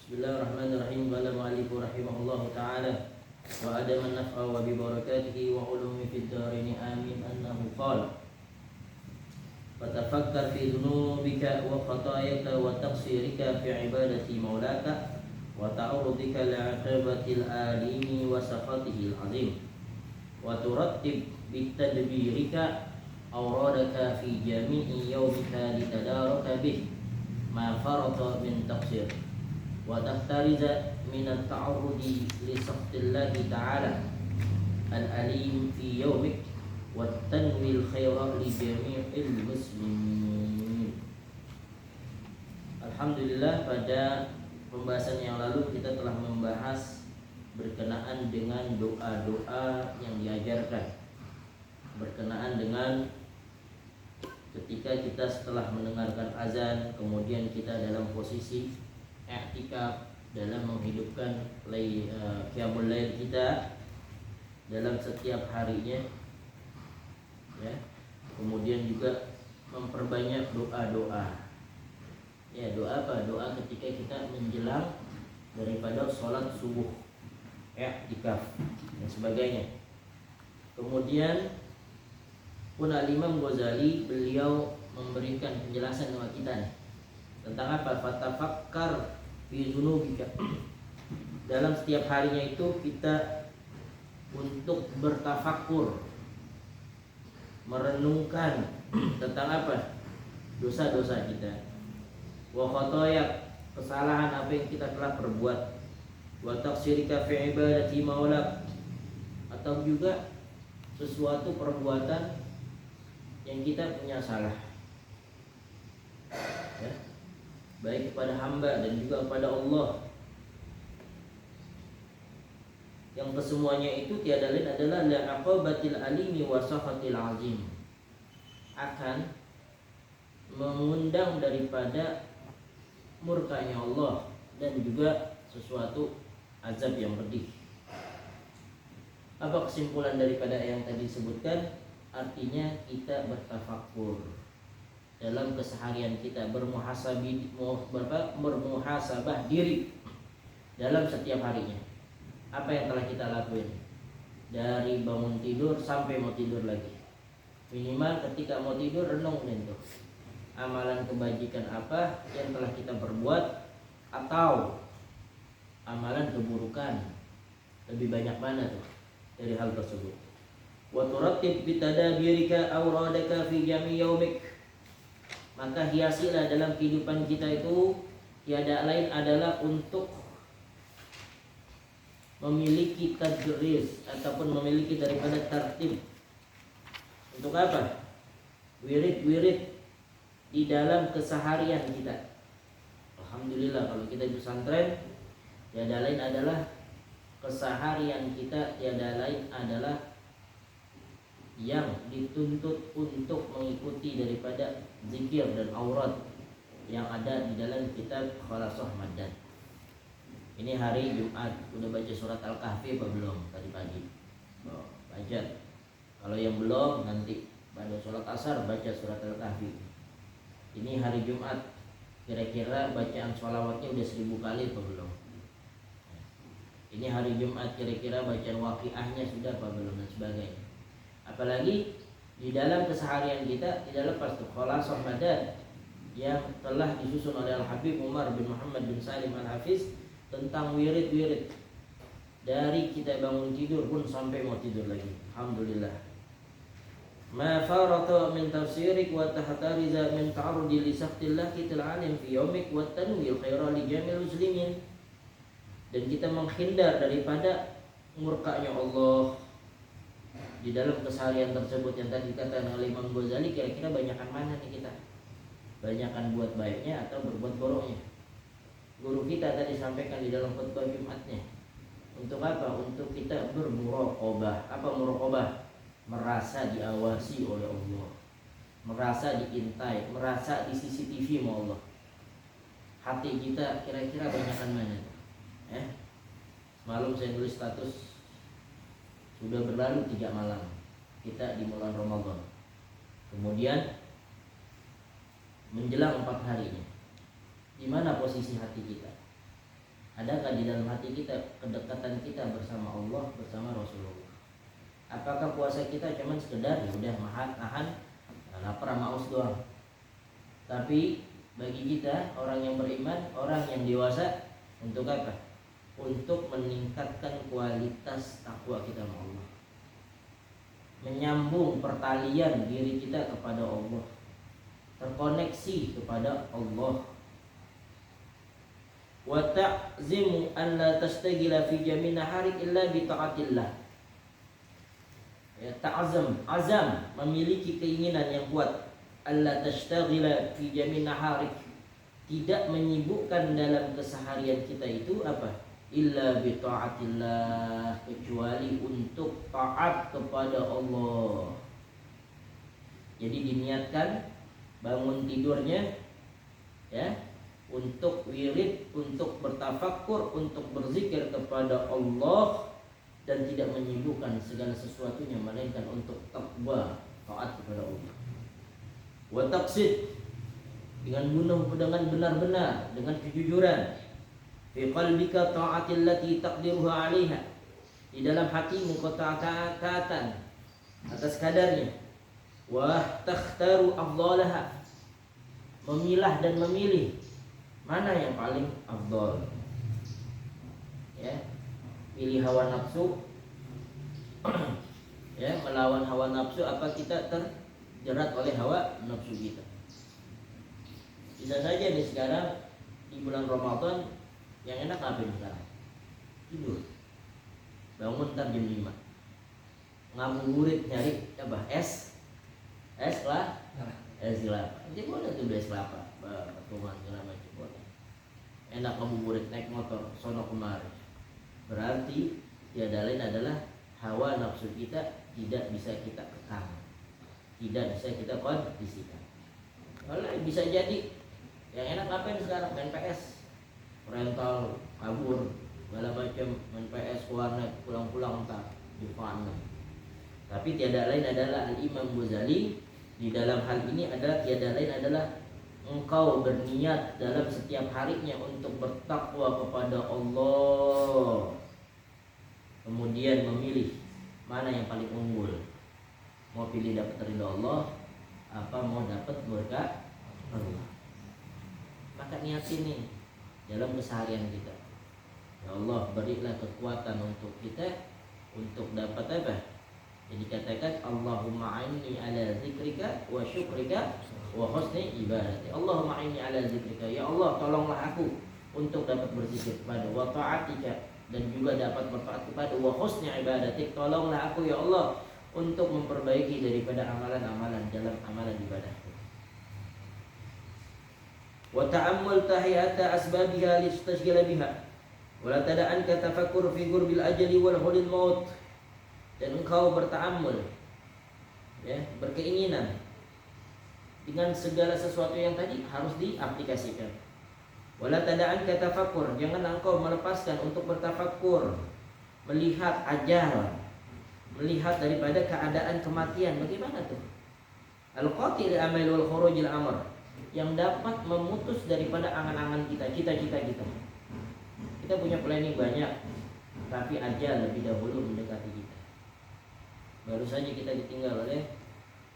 Bismillahirrahmanirrahim. Qala mu'allif rahimahullahu ta'ala wa adama naf'a wa bi barakatihi wa ulumi fid dharain amin annahu qala fatafakkar fi dhunubika wa khatayaka wa taqsirika fi ibadati maulaka wa ta'arudika li'aqibatil alimi wa safatihil azim wa turattib bitadbirika awradaka fi jami'i yawmika litadaraka bih ma farata min taqsir wa tahtariza min at-ta'arrudi li sahtillahi ta'ala al-alim fi yawmik wa tanwil khaira li jami'il muslimin. Alhamdulillah, pada pembahasan yang lalu kita telah membahas berkenaan dengan doa-doa yang diajarkan, berkenaan dengan ketika kita setelah mendengarkan azan kemudian kita dalam posisi i'tikaf dalam menghidupkan qiyamul lail kita dalam setiap harinya, ya. Kemudian juga memperbanyak doa-doa. Ya, doa apa? Doa ketika kita menjelang daripada sholat subuh, i'tikaf dan sebagainya. Kemudian pun Al-Imam Ghazali beliau memberikan penjelasan kepada kita nih, tentang apa? Fatafakkar fi dzunubika. Dalam setiap harinya itu kita untuk bertafakkur, merenungkan tentang apa? Dosa-dosa kita. Wa khatayak, kesalahan apa yang kita telah perbuat. Wa taqsirika fi ibadati maulak, atau juga sesuatu perbuatan yang kita punya salah, ya, baik kepada hamba dan juga kepada Allah, yang kesemuanya itu tiada lain adalah li'aqabatil alimi wa safatil azim, akan mengundang daripada murkanya Allah dan juga sesuatu azab yang pedih. Apa kesimpulan daripada yang tadi disebutkan? Artinya kita bertafakkur dalam keseharian kita, bermuhasabah diri dalam setiap harinya. Apa yang telah kita lakuin dari bangun tidur sampai mau tidur lagi. Minimal ketika mau tidur renung itu amalan kebajikan apa yang telah kita perbuat, atau amalan keburukan lebih banyak mana tuh dari hal tersebut. Wa turattib bitadabirika awradaka fi jami yaumik, maka hiasilah dalam kehidupan kita itu tiada lain adalah untuk memiliki tadris ataupun memiliki daripada tertib. Untuk apa? Wirid-wirid di dalam keseharian kita. Alhamdulillah, kalau kita di pesantren tiada lain adalah keseharian kita, tiada lain adalah yang dituntut untuk mengikuti daripada zikir dan aurat yang ada di dalam kitab Khalasah Madad. Ini hari Jumat, udah baca surat Al-Kahfi apa belum tadi pagi? Baca. Kalau yang belum, nanti pada sholat asar baca surat Al-Kahfi. Ini hari Jumat, kira-kira bacaan sholawatnya udah 1000 kali apa belum? Ini hari Jumat, kira-kira bacaan waqiahnya sudah apa belum dan sebagainya. Apalagi di dalam keseharian kita tidak lepas tuh Khalasah Madad yang telah disusun oleh Al-Habib Umar bin Muhammad bin Salim Al-Hafiz tentang wirid-wirid dari kita bangun tidur pun sampai mau tidur lagi. Alhamdulillah. Ma farata min tafsirik wa tahtariza min ta'arrudi li sahtillahi ta'ala fi yaumik wa tanwil khaira li jamil muslimin. Dan kita menghindar daripada murkanya Allah di dalam keseharian tersebut yang tadi dikatakan oleh Imam Ghazali. Kira-kira banyakan mana nih kita? Banyakan buat baiknya atau berbuat buruknya? Guru kita tadi sampaikan di dalam khutbah Jumatnya, untuk apa? Untuk kita bermuraqabah. Apa muraqabah? Merasa diawasi oleh Allah, merasa diintai, merasa di CCTV sama Allah. Hati kita kira-kira banyakan mana? Semalam saya nulis status, sudah berlalu 3 malam kita di bulan Ramadan. Kemudian menjelang 4 harinya, di mana posisi hati kita? Adakah di dalam hati kita kedekatan kita bersama Allah, bersama Rasulullah? Apakah puasa kita cuma sekedar udah nahan lapar sama haus doang? Tapi bagi kita orang yang beriman, orang yang dewasa, untuk apa? Untuk meningkatkan kualitas takwa kita sama Allah, menyambung pertalian diri kita kepada Allah, terkoneksi kepada Allah. Wa ta'zimu an la tashtagila fi jami' naharik illa bi ta'atillah. Ya, azam, memiliki keinginan yang kuat, alla tashtagila fi jami' naharik, tidak menyibukkan dalam keseharian kita itu apa? Illa bi ta'atillah, kecuali untuk taat kepada Allah. Jadi diniatkan bangun tidurnya ya, untuk wirid, untuk bertafakkur, untuk berzikir kepada Allah, dan tidak menyibukkan segala sesuatunya melainkan untuk takwa, taat kepada Allah. Wa taqsid, dengan benar-benar, dengan kejujuran. Fi qalbika ta'atillati taqdiruha 'alaiha, di dalam hatimu kau taatan atas kadarnya. Wa takhtaru afdalaha, memilah dan memilih mana yang paling afdal. Ya, pilih hawa nafsu ya, melawan hawa nafsu. Apa kita terjerat oleh hawa nafsu kita? Bisa saja nih sekarang di bulan Ramadan yang enak ngapain sekarang? Tidur, bangun ntar jam 5, ngabuburit nyari apa? Es lah, es kelapa. Jadi boleh tuh es kelapa, patungan segala macam boleh. Enak ngabuburit naik motor sono kemari. Berarti tiada lain adalah hawa nafsu kita tidak bisa kita kekang, tidak bisa kita kondisikan. Kalau bisa jadi yang enak ngapain sekarang? Main PS, rental, kabur, segala macam, main PS, warnet, pulang-pulang entar di fana. Tapi tiada lain adalah Al-Imam Ghazali di dalam hal ini adalah tiada lain adalah engkau berniat dalam setiap harinya untuk bertakwa kepada Allah, kemudian memilih mana yang paling unggul. Mau pilih dapat ridha Allah, apa mau dapat berkah Allah. Maka niatin nih dalam keseharian kita. Ya Allah, berilah kekuatan untuk kita untuk dapat apa? Jadi katakan Allahumma a'inni ala zikrika wa syukrika wa husni ibadati. Allahumma a'inni ala zikrika, ya Allah tolonglah aku untuk dapat berzikir kepada, wa ta'atika, dan juga dapat bertaat kepada, wa husni ibadatik, tolonglah aku ya Allah untuk memperbaiki daripada amalan-amalan dalam amalan ibadahku. Wa ta'ammul tahiyata asbabiha listashghila biha wa la tada'anka tafakkur fi qurbil ajali wal hulil maut. Dan engkau berta'ammul ya, berkeinginan dengan segala sesuatu yang tadi harus diaplikasikan. Wala tada'anka tafakkur, jangan engkau melepaskan untuk bertafakkur, melihat ajal, melihat daripada keadaan kematian. Bagaimana tuh? Al-qatil amal wal khurujil amr, yang dapat memutus daripada angan-angan kita, cita-cita kita. Kita punya planning banyak, tapi ajal lebih dahulu mendekati kita. Baru saja kita ditinggal oleh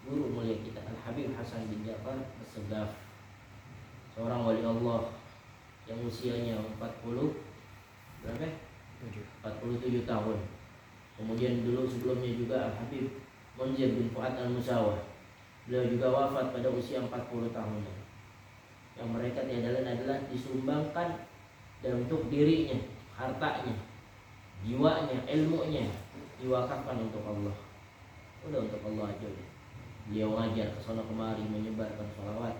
guru mulia kita Al-Habib Hasan bin Ja'far As-Sagaf, seorang wali Allah yang usianya 47 tahun. Kemudian dulu sebelumnya juga Al-Habib Munzir bin Fuad Al-Musawah, beliau juga wafat pada usia 40 tahun. Yang mereka tiada lain adalah disumbangkan dan untuk dirinya, hartanya, jiwanya, ilmunya diwakafkan untuk Allah. Udah untuk Allah aja udah. Beliau ngajar ke sana kemari, menyebarkan sholawat,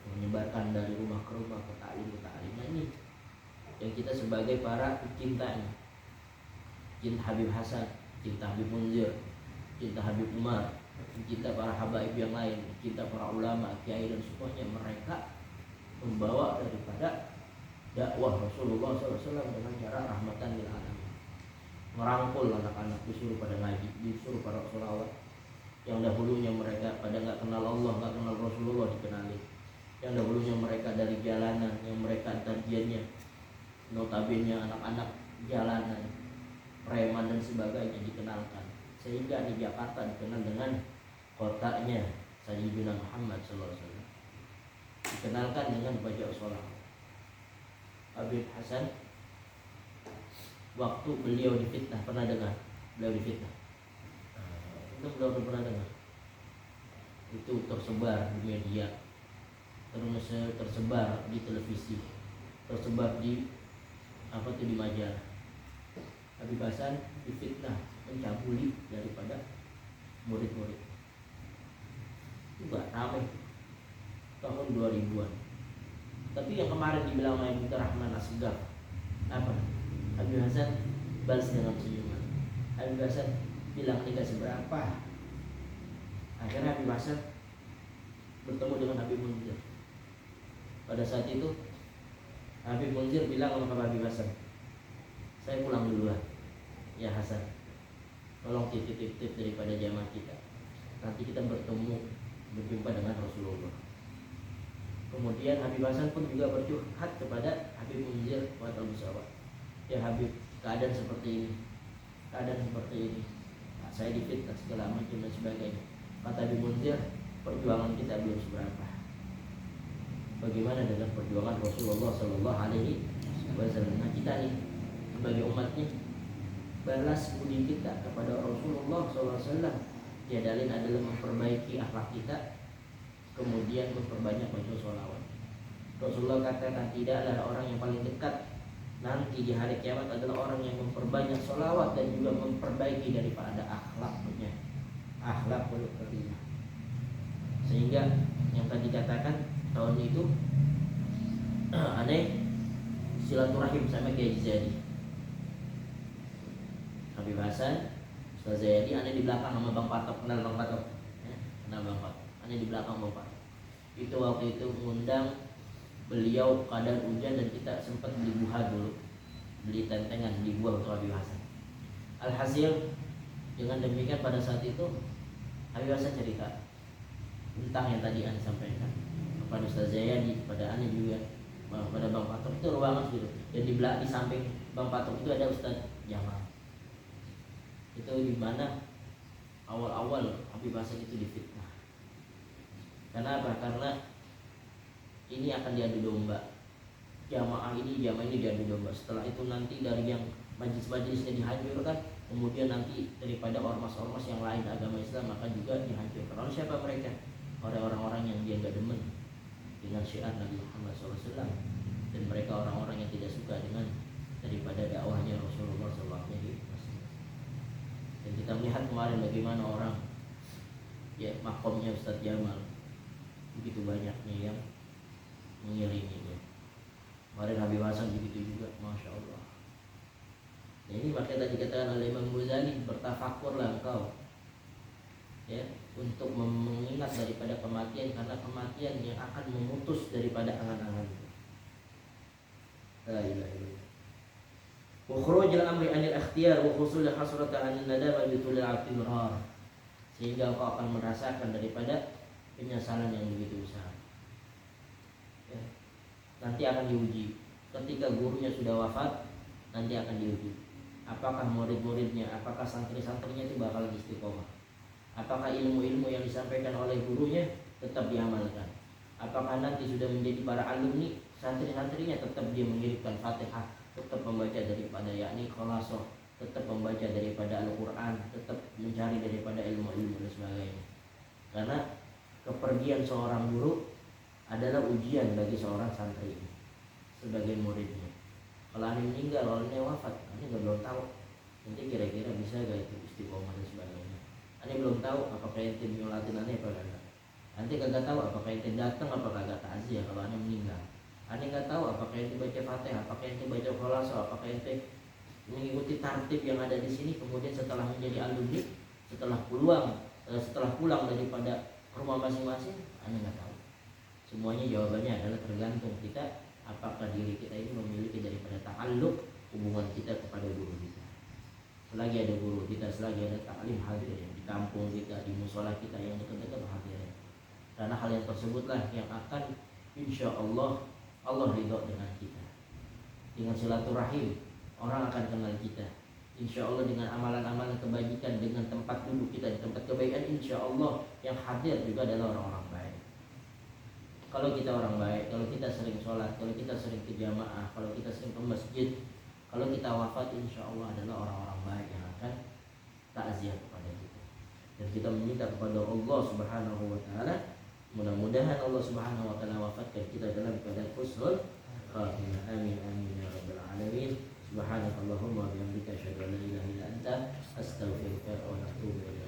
menyebarkan dari rumah ke rumah, ke ta'lim. Nah ini yang kita sebagai para cintanya, cinta Habib Hasan, cinta Habib Munzir, cinta Habib Umar, cinta para habaib yang lain, cinta para ulama, kiai dan semuanya, mereka membawa daripada dakwah Rasulullah SAW dengan cara rahmatan lil alamin. Merangkul anak-anak, disuruh pada ngaji, disuruh pada sholawat. Yang dahulunya mereka pada nggak kenal Allah, nggak kenal Rasulullah, dikenali. Yang dahulunya mereka dari jalanan, yang mereka tarjiannya notabene anak-anak jalanan, preman dan sebagainya dikenalkan, sehingga di Jakarta dikenal dengan kotanya Sayyidina Muhammad SAW, dikenalkan dengan baca sholawat. Habib Hasan waktu beliau difitnah, pernah dengar beliau difitnah? Itu beliau pernah dengar? Itu tersebar di media, terus tersebar di televisi, tersebar di di majalah. Habib Hasan difitnah mencabuli daripada murid-murid. Itu gak ramai tahun 2000-an. Tapi yang kemarin dibilang oleh Ibnu Rahman Asgaf apa? Habib Hasan balas dengan senyuman. Habib Hasan bilang tidak seberapa. Akhirnya Habib Hasan bertemu dengan Habib Munzir. Pada saat itu Habib Munzir bilang kepada Habib Hasan, saya pulang duluan ya Hasan, tolong titip daripada jamaah kita, nanti kita berjumpa dengan Rasulullah. Kemudian Habib Hasan pun juga bercurhat kepada Habib Munzir wa Musawat, ya Habib, keadaan seperti ini, nah, saya difitnah segala macam dan sebagainya. Kata Habib Munzir, perjuangan kita belum seberapa. Bagaimana dengan perjuangan Rasulullah Sallallahu Alaihi Wasallam? Nah, kita nih sebagai umatnya, balas budi kita kepada Rasulullah Sallallahu Alaihi Wasallam tiada lain adalah memperbaiki akhlak kita, kemudian memperbanyak baca sholawat. Rasulullah katakan, tidaklah orang yang paling dekat nanti di hari kiamat adalah orang yang memperbanyak sholawat dan juga memperbaiki daripada akhlaknya, akhlakul karimah. Sehingga yang tadi katakan tahun itu aneh silaturahim sama Kiai Zaidi, Habib Hasan, Ustaz Zaidi, aneh di belakang sama Bang Patok. Kenal Bang Patok? Kenal Bang Patok. Aneh di belakang Bang Patok. Itu waktu itu mengundang beliau keadaan hujan dan kita sempat beli buah dulu, beli tentengan, beli buah untuk Habib Hasan. Alhasil dengan demikian pada saat itu Habib Hasan cerita tentang yang tadi aneh sampaikan kepada Ustaz Zaidi, kepada aneh juga, pada Bang Patok. Itu ruangan gitu, dan di samping Bang Patok itu ada Ustaz Jamal. Itu di mana awal-awal Habib Hasan itu difitnah. Karena apa? Karena ini akan diadu domba. Jamaah ini diadu domba. Setelah itu nanti dari yang majlis-majlisnya dihancurkan, kemudian nanti daripada ormas-ormas yang lain agama Islam maka juga dihancurkan. Lalu siapa mereka? Orang-orang yang dia nggak demen dengan syiar Nabi Muhammad SAW, dan mereka orang-orang yang tidak suka dengan daripada dakwahnya Rasulullah SAW. Dan kita melihat kemarin bagaimana orang, ya makomnya Ustadz Jamal, begitu banyaknya yang mengiringinya. Kemarin Habib Hasan begitu juga, Masya Allah. Nah, ini makanya tadi dikatakan oleh Imam Ghazali, bertafakurlah engkau, ya, untuk mengingat daripada kematian, karena kematian yang akan memutus daripada angan-angan. La ilaha illallah. Wa khurujul amri anil ikhtiyar wa husul hasrata anil nadama bitul al-imrar. Sehingga kau akan merasakan daripada penyesalan yang begitu besar. Ya. Nanti akan diuji. Ketika gurunya sudah wafat, nanti akan diuji. Apakah murid-muridnya, apakah santri-santrinya itu bakal istiqomah? Apakah ilmu-ilmu yang disampaikan oleh gurunya tetap diamalkan? Apakah nanti sudah menjadi para alumni, santri-santrinya tetap dia mengirimkan Fatihah, tetap membaca daripada yakni khulasoh, tetap membaca daripada Al-Quran, tetap mencari daripada ilmu-ilmu dan sebagainya. Karena kepergian seorang guru adalah ujian bagi seorang santri sebagai muridnya. Kalau aneh meninggal, kalau aneh wafat, aneh belum tahu nanti kira-kira bisa gak itu istiqomah dan sebagainya. Aneh belum tahu apakah ente nyolatin aneh apa enggak. Nanti kagak tahu apakah ente datang apa kagak takziah kalau aneh meninggal. Aneh nggak tahu apakah ente baca Fatihah, apakah ente baca khulasoh, apakah ente mengikuti tartib yang ada di sini. Kemudian setelah menjadi alumni, setelah pulang daripada rumah masing-masing, aneh nggak tahu. Semuanya jawabannya adalah tergantung kita, apakah diri kita ini memiliki daripada ta'alluq, hubungan kita kepada guru kita. Selagi ada guru kita, selagi ada taklim hadir di kampung kita, di musola kita yang dekat-dekat hadir. Karena hal yang tersebutlah yang akan insya Allah ridho dengan kita. dengan silaturahim orang akan kenal kita. Insya Allah dengan amalan-amalan kebajikan, dengan tempat duduk kita di tempat kebaikan, insya Allah yang hadir juga adalah orang-orang baik. Kalau kita orang baik, kalau kita sering sholat, kalau kita sering ke jamaah, kalau kita sering ke masjid, kalau kita wafat, insya Allah adalah orang-orang baik yang akan takziah kepada kita. Dan kita meminta kepada Allah Subhanahu wa Ta'ala, mudah-mudahan Allah Subhanahu wa Ta'ala wafatkan kita dalam keadaan husnul khatimah. Amin amin ya rabbal alamin. Subhanakallahumma wa bihamdika asyhadu an la ilaha illa anta astaghfiruka wa atubu ilaik.